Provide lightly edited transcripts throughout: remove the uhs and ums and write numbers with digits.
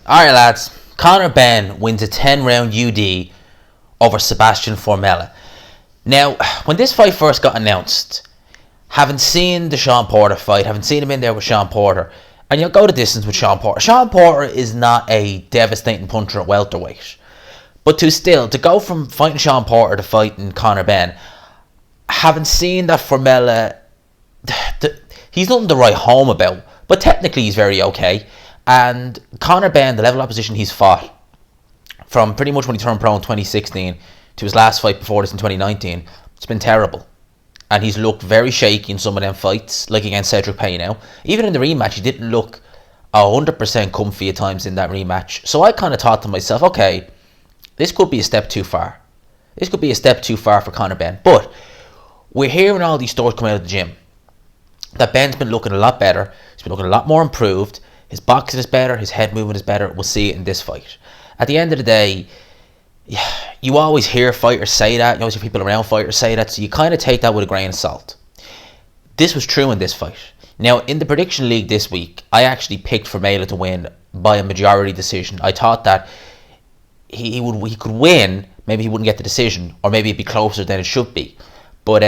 Alright lads, Conor Benn wins a 10-round UD over Sebastian Formella. Now, when this fight first got announced, having seen the Sean Porter fight, having seen him in there with Sean Porter, and you'll go the distance with Sean Porter. Sean Porter is not a devastating puncher at welterweight. But to go from fighting Sean Porter to fighting Conor Benn, having seen that Formella, he's nothing to write home about, but technically he's very okay. And Conor Benn, the level of opposition he's fought, from pretty much when he turned pro in 2016 to his last fight before this in 2019, it's been terrible. And he's looked very shaky in some of them fights, like against Cedric Payneau. Even in the rematch, he didn't look 100% comfy at times in that rematch. So I kind of thought to myself, okay, this could be a step too far. This could be a step too far for Conor Benn. But we're hearing all these stories coming out of the gym that Ben's been looking a lot better. He's been looking a lot more improved. His boxing is better. His head movement is better. We'll see it in this fight. At the end of the day, you always hear fighters say that. You always hear people around fighters say that. So you kind of take that with a grain of salt. This was true in this fight. Now, in the prediction league this week, I actually picked Formella to win by a majority decision. I thought that he could win. Maybe he wouldn't get the decision, or maybe it'd be closer than it should be. But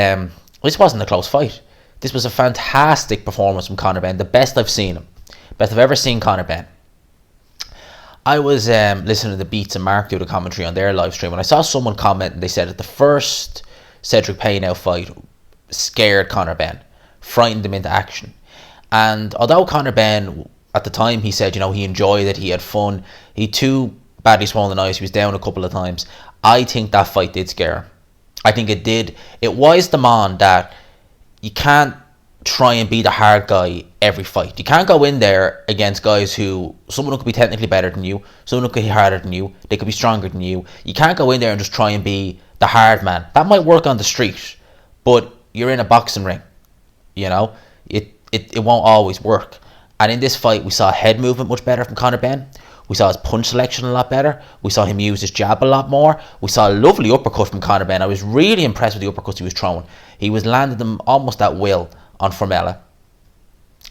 this wasn't a close fight. This was a fantastic performance from Conor Benn, the best I've seen him. Best I've ever seen Conor Benn. I was listening to the Beats and Mark do the commentary on their live stream, and I saw someone comment, and they said that the first Cedric Payneau fight scared Conor Benn, frightened him into action. And although Conor Benn, at the time, he said, he enjoyed it, he had fun, he too badly swollen eyes, he was down a couple of times, I think that fight did scare him. I think it did. It wised him on that you can't try and be the hard guy every fight. You can't go in there against guys someone who could be technically better than you, someone who could be harder than you, they could be stronger than you. You can't go in there and just try and be the hard man. That might work on the street, but you're in a boxing ring. It won't always work. And in this fight, we saw head movement much better from Conor Benn. We saw his punch selection a lot better. We saw him use his jab a lot more. We saw a lovely uppercut from Conor Benn. I was really impressed with the uppercuts he was throwing. He was landing them almost at will on Formella.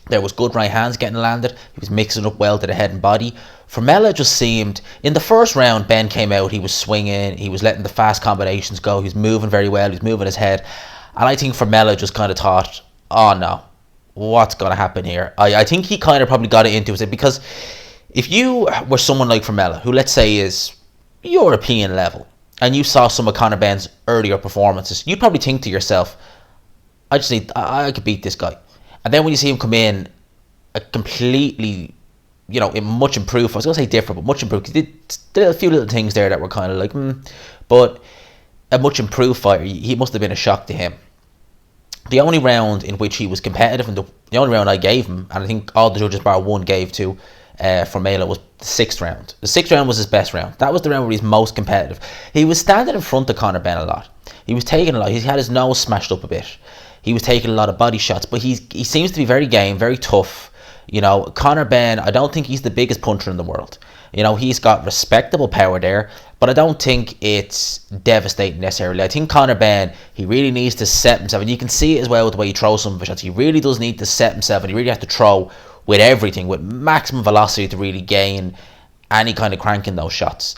There was good right hands getting landed. He was mixing up well to the head and body. Formella just seemed, in the first round, Benn came out, he was swinging, he was letting the fast combinations go, he was moving very well, he was moving his head. And I think Formella just kind of thought, oh no, what's going to happen here? I think he kind of probably got it into it, because if you were someone like Formella, who let's say is European level, and you saw some of Conor Benn's earlier performances, you'd probably think to yourself, I could beat this guy. And then when you see him come in, a completely, much improved, I was going to say different, but much improved. He did a few little things there that were kind of like, but a much improved fighter. He must have been a shock to him. The only round in which he was competitive, and the only round I gave him, and I think all the judges bar one gave to Formella, was the 6th round. The 6th round was his best round. That was the round where he's most competitive. He was standing in front of Conor Benn a lot. He was taking a lot. He had his nose smashed up a bit. He was taking a lot of body shots, but he seems to be very game, very tough. Conor Benn, I don't think he's the biggest puncher in the world. He's got respectable power there, but I don't think it's devastating necessarily. I think Conor Benn, he really needs to set himself, and you can see it as well with the way he throws some of his shots. He really does need to set himself, and he really has to throw with everything, with maximum velocity to really gain any kind of crank in those shots.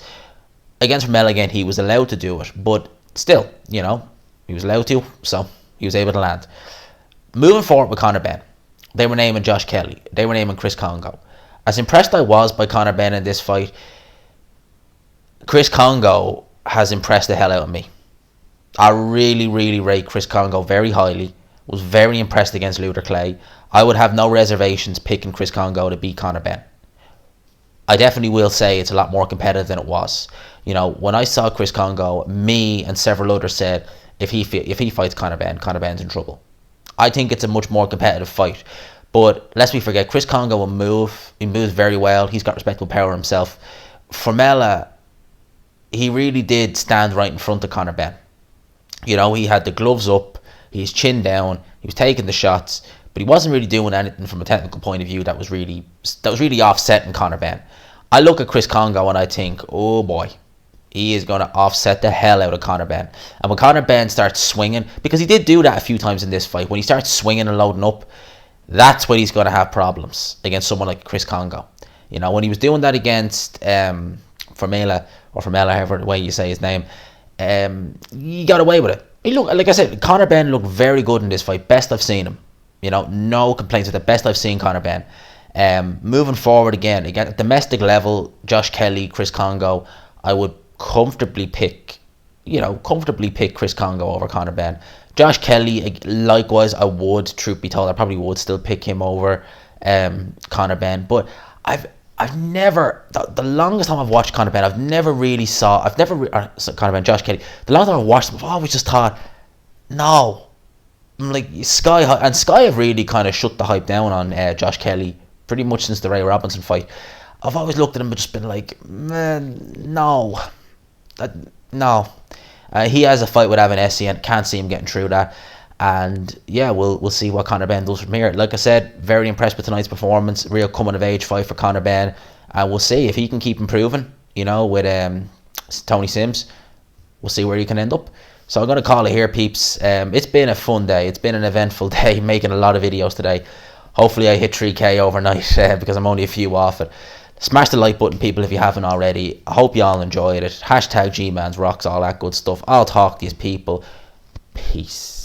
Against Formella again, he was allowed to do it, but still, he was allowed to, so he was able to land. Moving forward with Conor Benn, they were naming Josh Kelly. They were naming Chris Congo. As impressed I was by Conor Benn in this fight, Chris Congo has impressed the hell out of me. I really, really rate Chris Congo very highly. Was very impressed against Luther Clay. I would have no reservations picking Chris Congo to beat Conor Benn. I definitely will say it's a lot more competitive than it was. When I saw Chris Congo, me and several others said, if he fights Conor Benn's in trouble. I think it's a much more competitive fight. But lest we forget, Chris Congo will move. He moves very well. He's got respectable power himself. Formella, he really did stand right in front of Conor Benn. He had the gloves up, his chin down, he was taking the shots, but he wasn't really doing anything from a technical point of view that was really offsetting Conor Benn. I look at Chris Congo and I think, oh boy, he is going to offset the hell out of Conor Benn. And when Conor Benn starts swinging, because he did do that a few times in this fight, when he starts swinging and loading up, that's when he's going to have problems against someone like Chris Congo. You know, when he was doing that against Formella, however the way you say his name, he got away with it. He looked, like I said, Conor Benn looked very good in this fight. Best I've seen him. You know, no complaints with the best I've seen Conor Benn. Moving forward again at domestic level, Josh Kelly, Chris Kongo, I would comfortably pick Chris Kongo over Conor Benn. Josh Kelly, likewise, I would, truth be told, I probably would still pick him over Conor Benn. But I've never, the longest time I've watched Conor Benn, Josh Kelly, the longest time I've watched him, I've always just thought, no. Like Sky have really kind of shut the hype down on Josh Kelly pretty much since the Ray Robinson fight. I've always looked at him and just been like, man, no. He has a fight with Avanessi and can't see him getting through that. And yeah, we'll see what Conor Benn does from here. Like I said, very impressed with tonight's performance. Real coming of age fight for Conor Benn, and we'll see if he can keep improving. You know, with Tony Sims, we'll see where he can end up. So I'm going to call it here, peeps. It's been a fun day. It's been an eventful day, making a lot of videos today. Hopefully I hit 3k overnight because I'm only a few off it. Smash the like button, people, if you haven't already. I hope you all enjoyed it. #GMansRocks, all that good stuff. I'll talk to these people. Peace.